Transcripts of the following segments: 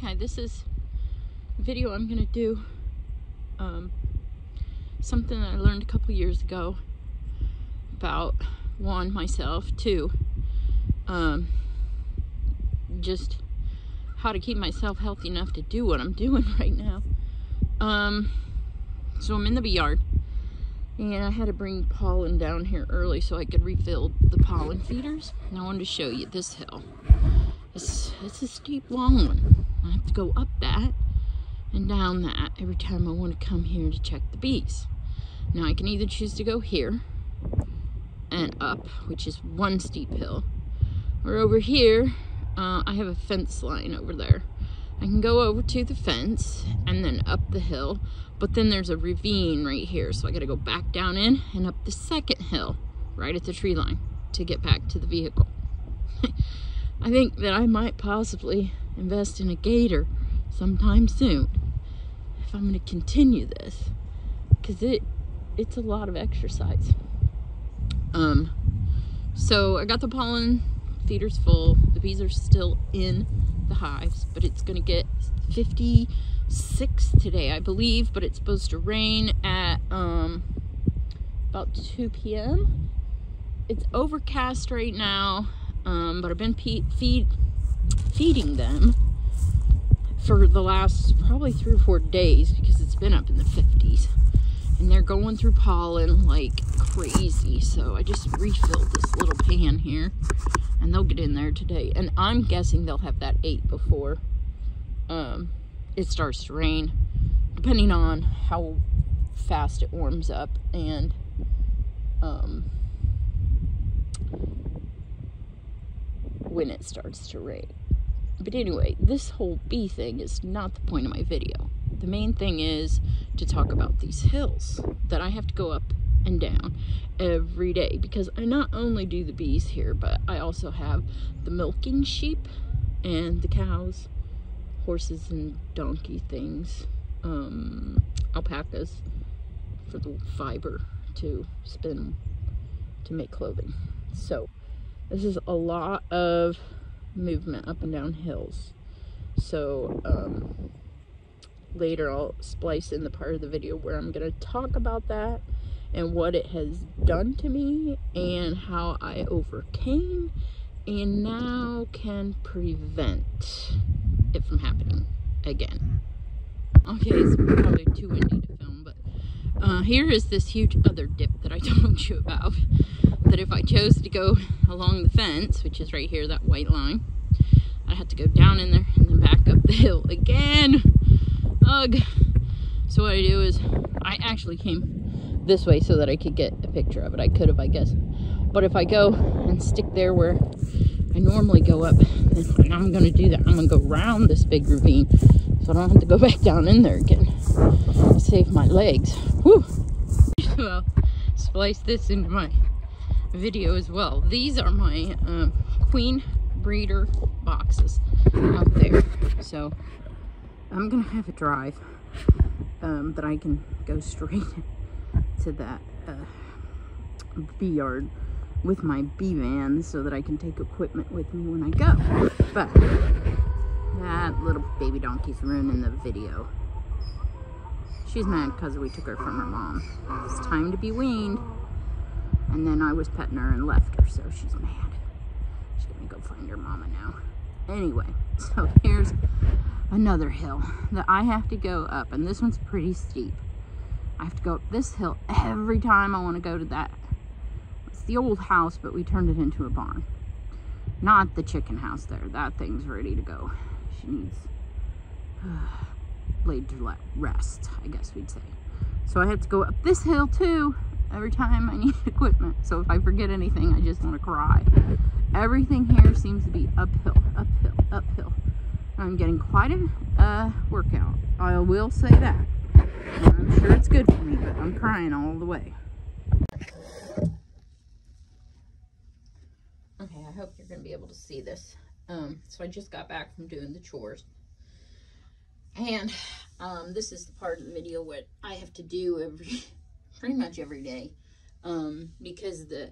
Okay, this is a video I'm gonna do something that I learned a couple years ago about, one, myself, two, just how to keep myself healthy enough to do what I'm doing right now. So I'm in the bee yard, and I had to bring pollen down here early so I could refill the pollen feeders. And I wanted to show you this hill. It's a steep, long one. I have to go up that and down that every time I want to come here to check the bees. Now I can either choose to go here and up, which is one steep hill, or over here, I have a fence line over there. I can go over to the fence and then up the hill, but then there's a ravine right here, so I gotta go back down in and up the second hill right at the tree line to get back to the vehicle. I think that I might possibly invest in a gator sometime soon if I'm gonna continue this, because it's a lot of exercise. So I got the pollen feeders full. The bees are still in the hives, but it's gonna get 56 today, I believe, but it's supposed to rain at about 2 p.m. It's overcast right now, but I've been feeding them for the last probably 3 or 4 days because it's been up in the 50s, and they're going through pollen like crazy. So I just refilled this little pan here, and they'll get in there today, and I'm guessing they'll have that ate before it starts to rain, depending on how fast it warms up and when it starts to rain. But anyway, this whole bee thing is not the point of my video. The main thing is to talk about these hills that I have to go up and down every day, because I not only do the bees here, but I also have the milking sheep and the cows, horses and donkey things, alpacas for the fiber to spin to make clothing. So this is a lot of movement up and down hills. So later I'll splice in the part of the video where I'm going to talk about that and what it has done to me and how I overcame and now can prevent it from happening again. Okay, it's probably too windy to film, but here is this huge other dip that I told you about, that if I chose to go along the fence, which is right here, that white line, I had to go down in there and then back up the hill again. Ugh. So what I do is, I actually came this way so that I could get a picture of it. I could have, I guess. But if I go and stick there where I normally go up, then I'm going to do that. I'm going to go around this big ravine so I don't have to go back down in there again. Save my legs. Whew. Well, splice this into my video as well. These are my queen breeder boxes out there. So I'm going to have a drive that I can go straight to that bee yard with my bee van so that I can take equipment with me when I go. But that little baby donkey's ruining the video. She's mad because we took her from her mom. It's time to be weaned. And then I was petting her and left her, so she's mad. She's gonna go find her mama now. Anyway, so here's another hill that I have to go up, and this one's pretty steep. I have to go up this hill every time I want to go to that. It's the old house, but we turned it into a barn. Not the chicken house there. That thing's ready to go. She needs laid to rest, I guess we'd say. So I have to go up this hill too every time I need equipment. So if I forget anything, I just want to cry. Everything here seems to be uphill, uphill, uphill. I'm getting quite a workout. I will say that. And I'm sure it's good for me, but I'm crying all the way. Okay, I hope you're going to be able to see this. So I just got back from doing the chores. And this is the part of the video what I have to do pretty much every day. Because the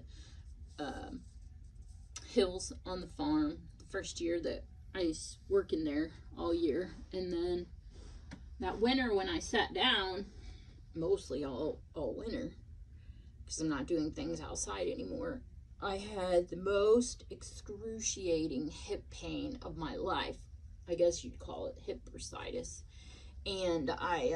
hills on the farm, the first year that I was working there all year, and then that winter when I sat down, mostly all winter, because I'm not doing things outside anymore, I had the most excruciating hip pain of my life. I guess you'd call it hip bursitis. And I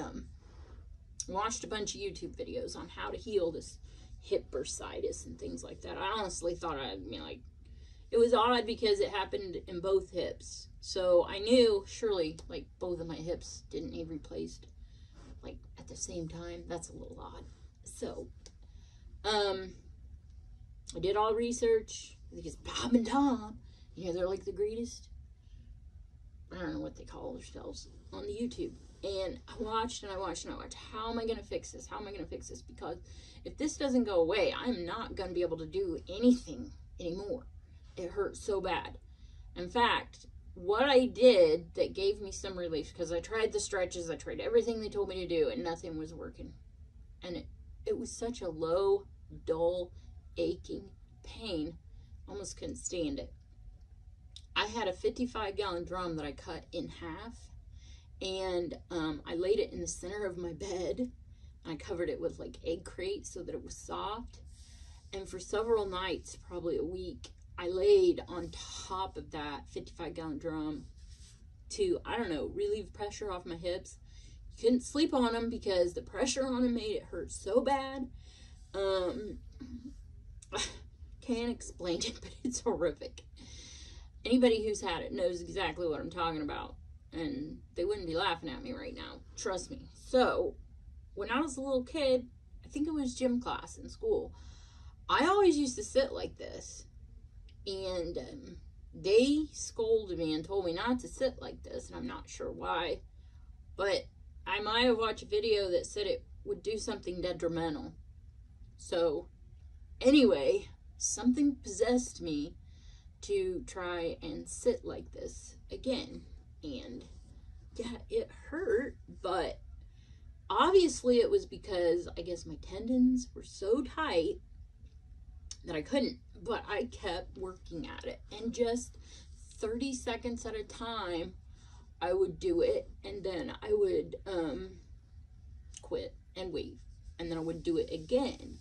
watched a bunch of YouTube videos on how to heal this hip bursitis and things like that. I honestly thought it was odd because it happened in both hips. So I knew surely like both of my hips didn't need replaced like at the same time. That's a little odd. So I did all research. I think it's Bob and Tom. They're like the greatest, I don't know what they call themselves on the YouTube. And I watched and I watched and I watched. How am I going to fix this? How am I going to fix this? Because if this doesn't go away, I'm not going to be able to do anything anymore. It hurts so bad. In fact, what I did that gave me some relief, because I tried the stretches, I tried everything they told me to do, and nothing was working. And it was such a low, dull, aching pain. Almost couldn't stand it. I had a 55-gallon drum that I cut in half, and I laid it in the center of my bed. I covered it with like egg crate so that it was soft. And for several nights, probably a week, I laid on top of that 55-gallon drum to, I don't know, relieve pressure off my hips. Couldn't sleep on them because the pressure on them made it hurt so bad. Can't explain it, but it's horrific. Anybody who's had it knows exactly what I'm talking about, and they wouldn't be laughing at me right now. Trust me. So, when I was a little kid, I think it was gym class in school, I always used to sit like this, and they scolded me and told me not to sit like this, and I'm not sure why, but I might have watched a video that said it would do something detrimental. So, anyway, something possessed me to try and sit like this again. And yeah, it hurt, but obviously it was because I guess my tendons were so tight that I couldn't, but I kept working at it. And just 30 seconds at a time, I would do it, and then I would quit and wait, and then I would do it again.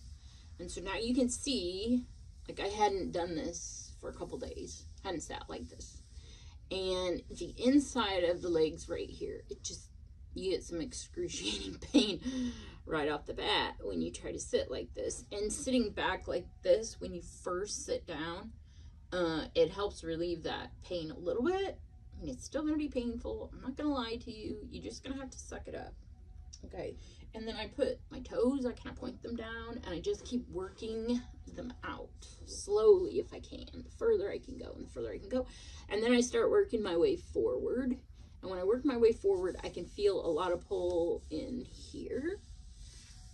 And so now you can see, like, I hadn't done this for a couple days, hadn't sat like this, and the inside of the legs right here, it just, you get some excruciating pain right off the bat when you try to sit like this. And sitting back like this when you first sit down, it helps relieve that pain a little bit. I mean, it's still going to be painful. I'm not going to lie to you. You're just going to have to suck it up. Okay. And then I put my toes, I kind of point them down, and I just keep working them out slowly if I can. The further I can go and the further I can go. And then I start working my way forward. And when I work my way forward, I can feel a lot of pull in here.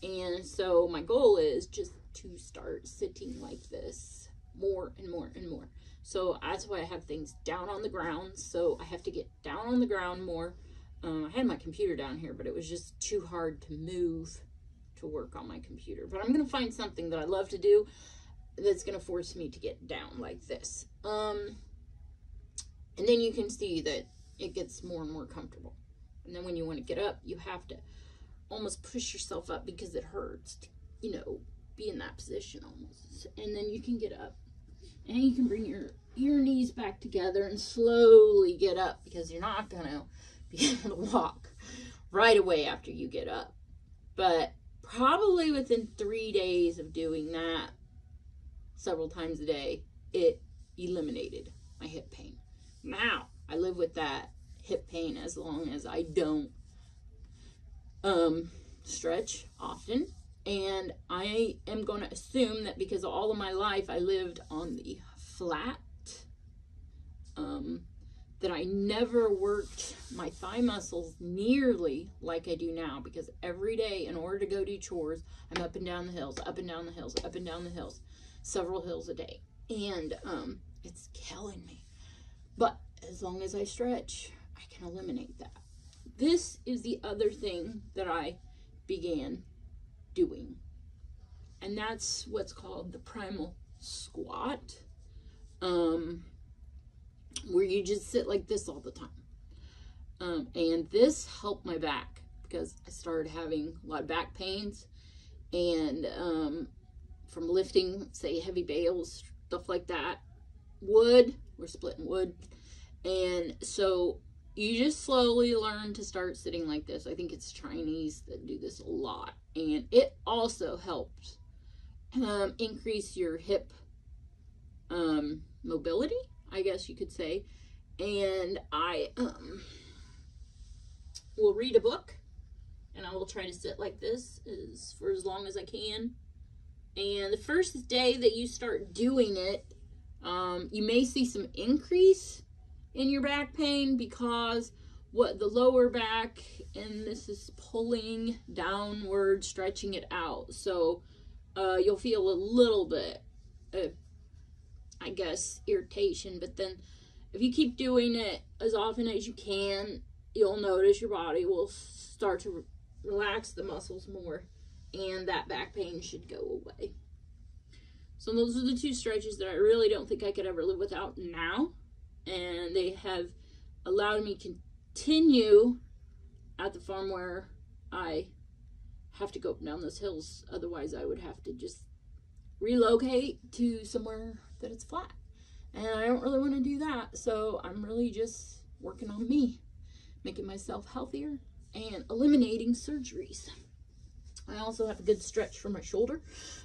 And so my goal is just to start sitting like this more and more and more. So that's why I have things down on the ground. So I have to get down on the ground more. I had my computer down here, but it was just too hard to move to work on my computer. But I'm going to find something that I love to do that's going to force me to get down like this. And then you can see that it gets more and more comfortable. And then when you want to get up, you have to almost push yourself up because it hurts to, you know, be in that position almost. And then you can get up. And you can bring your knees back together and slowly get up, because you're not going to be able to walk right away after you get up. But probably within 3 days of doing that several times a day, it eliminated my hip pain. Now, I live with that hip pain as long as I don't stretch often. And I am going to assume that because all of my life I lived on the flat, that I never worked my thigh muscles nearly like I do now, because every day in order to go do chores, I'm up and down the hills, up and down the hills, up and down the hills, several hills a day. And it's killing me. But as long as I stretch, I can eliminate that. This is the other thing that I began doing, and that's what's called the primal squat. where you just sit like this all the time. And this helped my back because I started having a lot of back pains, and from lifting, say, heavy bales, stuff like that. Wood, we're splitting wood. And so you just slowly learn to start sitting like this. I think it's Chinese that do this a lot. And it also helps increase your hip mobility, I guess you could say. And I will read a book, and I will try to sit like this for as long as I can. And the first day that you start doing it, you may see some increase in your back pain because what the lower back, and this is pulling downward, stretching it out. So you'll feel a little bit, I guess, irritation. But then if you keep doing it as often as you can, you'll notice your body will start to relax the muscles more, and that back pain should go away. So those are the two stretches that I really don't think I could ever live without now. And they have allowed me to continue at the farm where I have to go up and down those hills. Otherwise, I would have to just relocate to somewhere that it's flat. And I don't really want to do that. So I'm really just working on me, making myself healthier and eliminating surgeries. I also have a good stretch for my shoulder,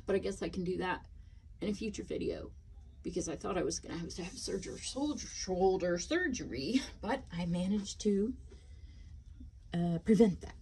but I guess I can do that in a future video, because I thought I was going to have shoulder surgery, but I managed to prevent that.